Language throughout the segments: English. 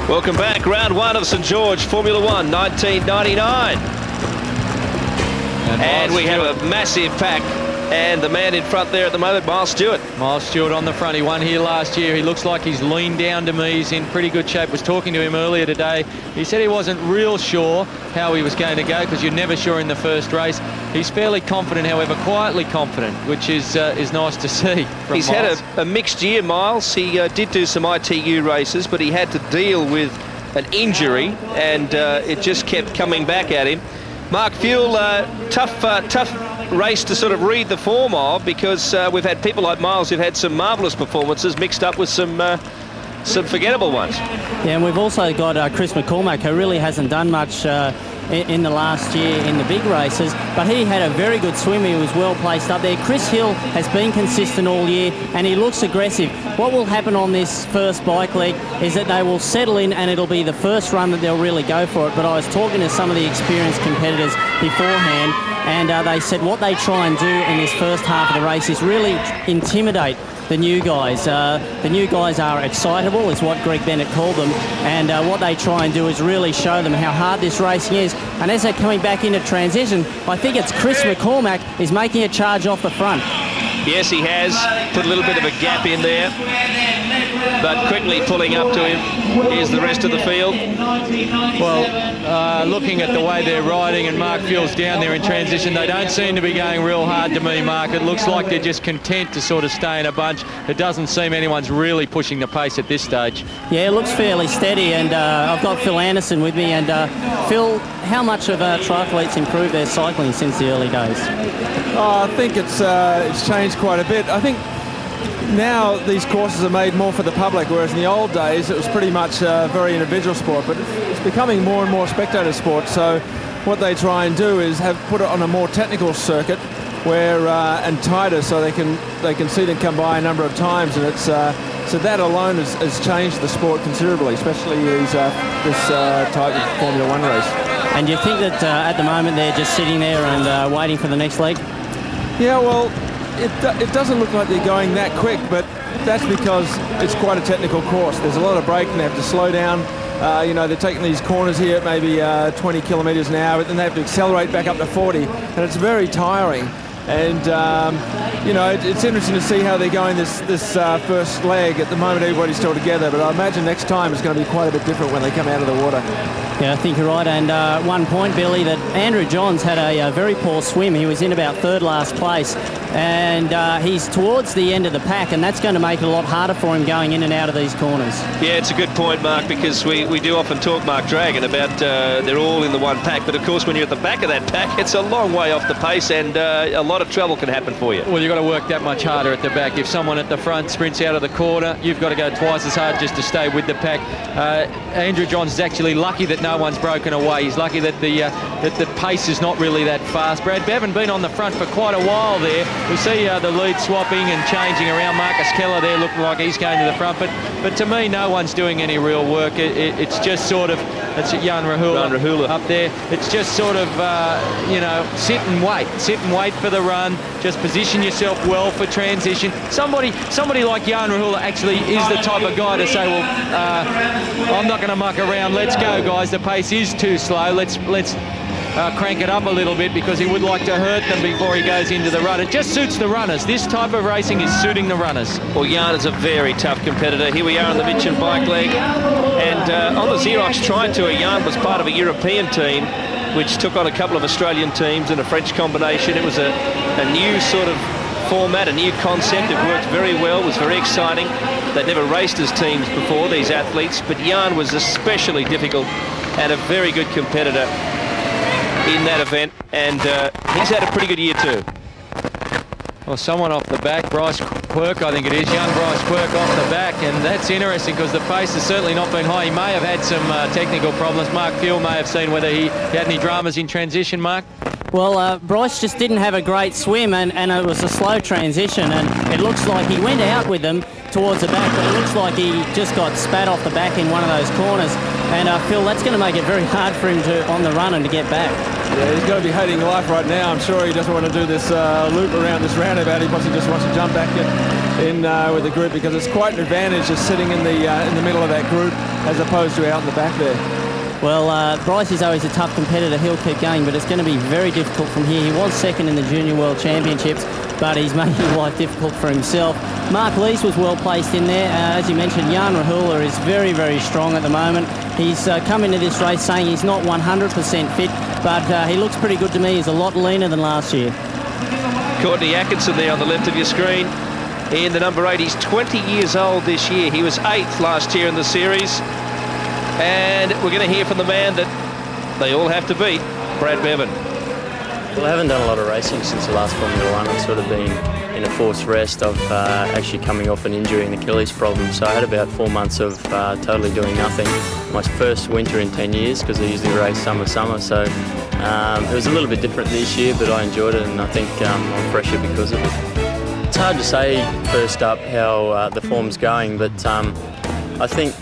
Welcome back. Round one of St George Formula One 1999. And we have a massive pack. And the man in front there at the moment, Miles Stewart. Miles Stewart on the front. He won here last year. He looks like he's leaned down to me. He's in pretty good shape. Was talking to him earlier today. He said he wasn't real sure how he was going to go because you're never sure in the first race. He's fairly confident, however, quietly confident, which is nice to see from He's Miles. had a mixed year, Miles. He did do some ITU races, but he had to deal with an injury, and it just kept coming back at him. Mark Fuel, tough race to sort of read the form of, because we've had people like Miles who've had some marvellous performances mixed up with some forgettable ones. Yeah, and we've also got Chris McCormack, who really hasn't done much in the last year in the big races, but he had a very good swim. He was well placed up there. Chris Hill has been consistent all year, and he looks aggressive. What will happen on this first bike leg is that they will settle in, and it'll be the first run that they'll really go for it. But I was talking to some of the experienced competitors beforehand, and they said what they try and do in this first half of the race is really intimidate the new guys. The new guys are excitable, is what Greg Bennett called them, and what they try and do is really show them how hard this racing is. And as they're coming back into transition, I think it's Chris McCormack is making a charge off the front. Yes, he has put a little bit of a gap in there, but quickly pulling up to him. Here's the rest of the field. Well, looking at the way they're riding and Mark Fuel's down there in transition, they don't seem to be going real hard to me, Mark. It looks like they're just content to sort of stay in a bunch. It doesn't seem anyone's really pushing the pace at this stage. Yeah, it looks fairly steady, and I've got Phil Anderson with me. And Phil, how much have triathletes improved their cycling since the early days? I think it's changed quite a bit. I think now these courses are made more for the public, whereas in the old days it was pretty much a very individual sport, but it's becoming more and more spectator sport. So what they try and do is put it on a more technical circuit where and tighter, so they can see them come by a number of times, and it's so that alone has changed the sport considerably, especially this type of Formula One race. And do you think that at the moment they're just sitting there and waiting for the next leg? Yeah, well, it doesn't look like they're going that quick, but that's because it's quite a technical course. There's a lot of braking. They have to slow down. You know, they're taking these corners here at maybe 20 kilometres an hour, but then they have to accelerate back up to 40, and it's very tiring. And you know, it's interesting to see how they're going this first leg. At the moment, everybody's still together, but I imagine next time it's going to be quite a bit different when they come out of the water. Yeah, I think you're right. And 1 point, Billy, that Andrew Johns had a very poor swim. He was in about third last place, and he's towards the end of the pack, and that's going to make it a lot harder for him going in and out of these corners. Yeah, it's a good point, Mark, because we do often talk, Mark Dragon, about they're all in the one pack, but of course when you're at the back of that pack, it's a long way off the pace, and a lot of trouble can happen for you. Well, you've got to work that much harder at the back. If someone at the front sprints out of the corner, you've got to go twice as hard just to stay with the pack. Andrew Johns is actually lucky that no one's broken away. He's lucky that the pace is not really that fast. Brad Bevan been on the front for quite a while there. We see the lead swapping and changing around. Marcus Keller there looking like he's going to the front, but to me no one's doing any real work. It's just sort of, it's Jan Rahula up there. It's just sort of you know, sit and wait for the run. Just position yourself well for transition. Somebody like Jan Rahula actually is the type of guy to say, well, I'm not going to muck around. Let's go, guys. The pace is too slow. Let's crank it up a little bit, because he would like to hurt them before he goes into the run. It just suits the runners. This type of racing is suiting the runners. Well, Jan is a very tough competitor. Here we are on the Mitchin bike leg, and on the Xerox Tri Tour, Jan was part of a European team which took on a couple of Australian teams and a French combination. It was a new sort of format, a new concept. It worked very well, was very exciting. They'd never raced as teams before, these athletes, but Jan was especially difficult and a very good competitor in that event, and he's had a pretty good year too. Well, someone off the back, Bryce Quirk, I think it is, young Bryce Quirk off the back, and that's interesting because the pace has certainly not been high. He may have had some technical problems. Mark Fuel may have seen whether he had any dramas in transition, Mark. Well, Bryce just didn't have a great swim, and it was a slow transition, and it looks like he went out with them towards the back, but it looks like he just got spat off the back in one of those corners. And Phil, that's going to make it very hard for him to on the run and to get back. Yeah, he's got to be hating life right now. I'm sure he doesn't want to do this loop around this roundabout. He possibly just wants to jump back in with the group, because it's quite an advantage just sitting in the middle of that group as opposed to out in the back there. Well, Bryce is always a tough competitor. He'll keep going, but it's going to be very difficult from here. He was second in the Junior World Championships, but he's making life difficult for himself. Mark Lees was well placed in there. As you mentioned, Jan Rahula is very, very strong at the moment. He's come into this race saying he's not 100% fit, but he looks pretty good to me. He's a lot leaner than last year. Courtney Atkinson there on the left of your screen in the number 8. He's 20 years old this year. He was 8th last year in the series. And we're going to hear from the man that they all have to beat, Brad Bevan. Well, I haven't done a lot of racing since the last Formula One. I've sort of been in a forced rest of actually coming off an injury, an Achilles problem. So I had about 4 months of totally doing nothing. My first winter in 10 years, because I usually race summer. So it was a little bit different this year, but I enjoyed it, and I think I'm fresher because of it. It's hard to say first up how the form's going, but I think,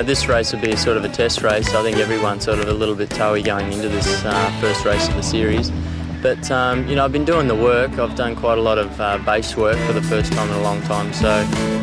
this race will be a sort of a test race. I think everyone's sort of a little bit toey going into this first race of the series. But, I've been doing the work. I've done quite a lot of base work for the first time in a long time. So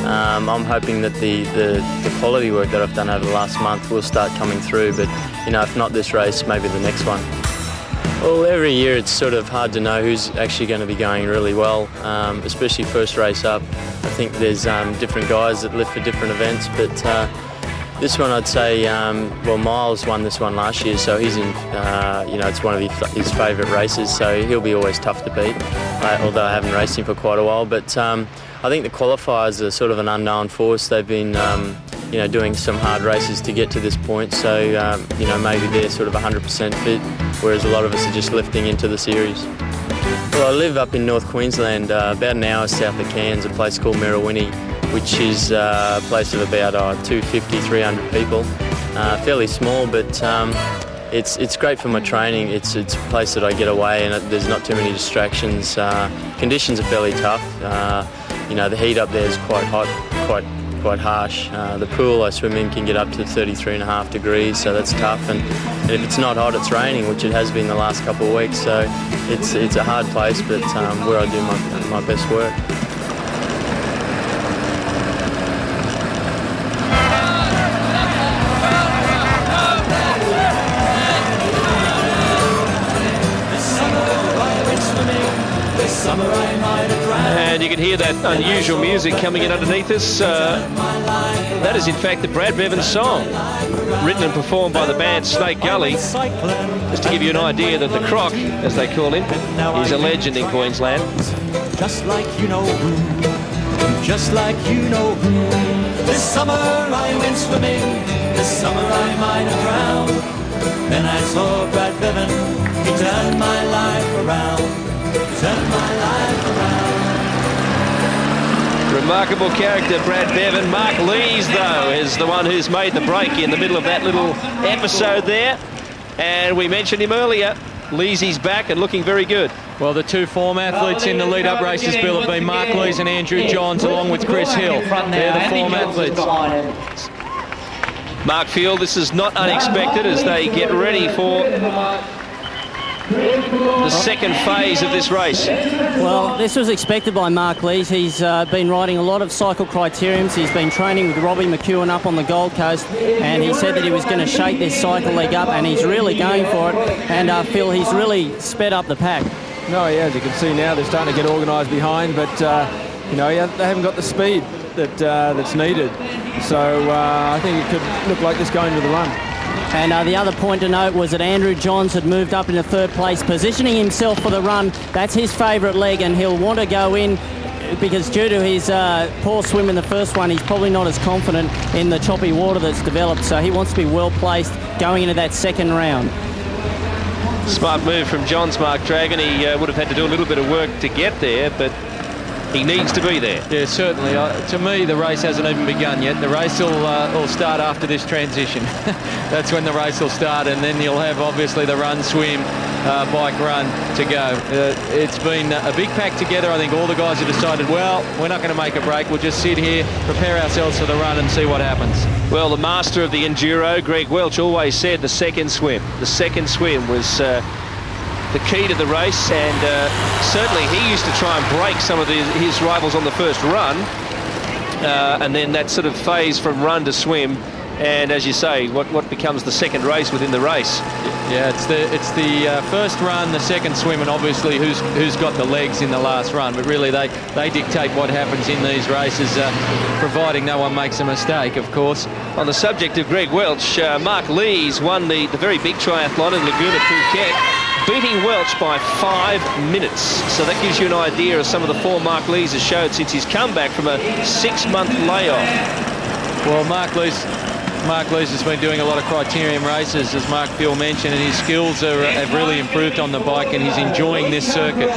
I'm hoping that the quality work that I've done over the last month will start coming through. But, if not this race, maybe the next one. Well, every year it's sort of hard to know who's actually going to be going really well, especially first race up. I think there's different guys that live for different events, but this one I'd say, Miles won this one last year, so he's in, it's one of his favourite races, so he'll be always tough to beat, although I haven't raced him for quite a while. But I think the qualifiers are sort of an unknown force. They've been doing some hard races to get to this point, so maybe they're sort of 100% fit, whereas a lot of us are just lifting into the series. Well, I live up in North Queensland, about an hour south of Cairns, a place called Merrawinni, which is a place of about 250, 300 people. Fairly small, but it's great for my training. It's a place that I get away, and there's not too many distractions. Conditions are fairly tough. The heat up there is quite hot, quite harsh. The pool I swim in can get up to 33.5 degrees, so that's tough. And if it's not hot, it's raining, which it has been the last couple of weeks. So it's a hard place, but where I do my best work. And you can hear that unusual music coming in underneath us. That is in fact the Brad Bevan song, written and performed by the band Snake Gully. Just to give you an idea that the Croc, as they call him, is a legend in Queensland. Just like you know who, just like you know who. This summer I went swimming, this summer I might have drowned. Then I saw Brad Bevan, he turned my life around. Turn my life around. Remarkable character, Brad Bevan. Mark Lees, though, is the one who's made the break in the middle of that little episode there. And we mentioned him earlier. Leesy's back and looking very good. Well, the two form athletes in the lead-up races, Bill, have been Mark Lees and Andrew Johns, along with Chris Hill. They're the form athletes. Mark Field, this is not unexpected as they get ready for the second phase of this race. Well, this was expected by Mark Lees. He's been riding a lot of cycle criteriums. He's been training with Robbie McEwen up on the Gold Coast, and he said that he was going to shake this cycle leg up, and he's really going for it. And Phil, he's really sped up the pack. No, yeah, as you can see now, they're starting to get organised behind, but they haven't got the speed that's needed. So I think it could look like this going to the run. And the other point to note was that Andrew Johns had moved up into third place, positioning himself for the run. That's his favourite leg, and he'll want to go in because due to his poor swim in the first one, he's probably not as confident in the choppy water that's developed. So he wants to be well placed going into that second round. Smart move from Johns, Mark Dragon. He would have had to do a little bit of work to get there, but he needs to be there. Yeah, certainly. To me, the race hasn't even begun yet. The race will start after this transition. That's when the race will start, and then you'll have obviously the run, swim, bike run to go. It's been a big pack together. I think all the guys have decided, well, we're not going to make a break. We'll just sit here, prepare ourselves for the run and see what happens. Well, the master of the enduro, Greg Welch, always said the second swim. The second swim was the key to the race, and certainly he used to try and break some of his rivals on the first run, and then that sort of phase from run to swim, and as you say, what becomes the second race within the race. Yeah, it's the first run, the second swim, and obviously who's got the legs in the last run. But really, they dictate what happens in these races, providing no one makes a mistake, of course. On the subject of Greg Welch, Mark Lees won the very big triathlon in Laguna, Phuket, beating Welch by 5 minutes. So that gives you an idea of some of the form Mark Lees has showed since his comeback from a 6-month layoff. Well, Mark Lees has been doing a lot of criterium races, as Mark Gill mentioned, and his skills have really improved on the bike, and he's enjoying this circuit.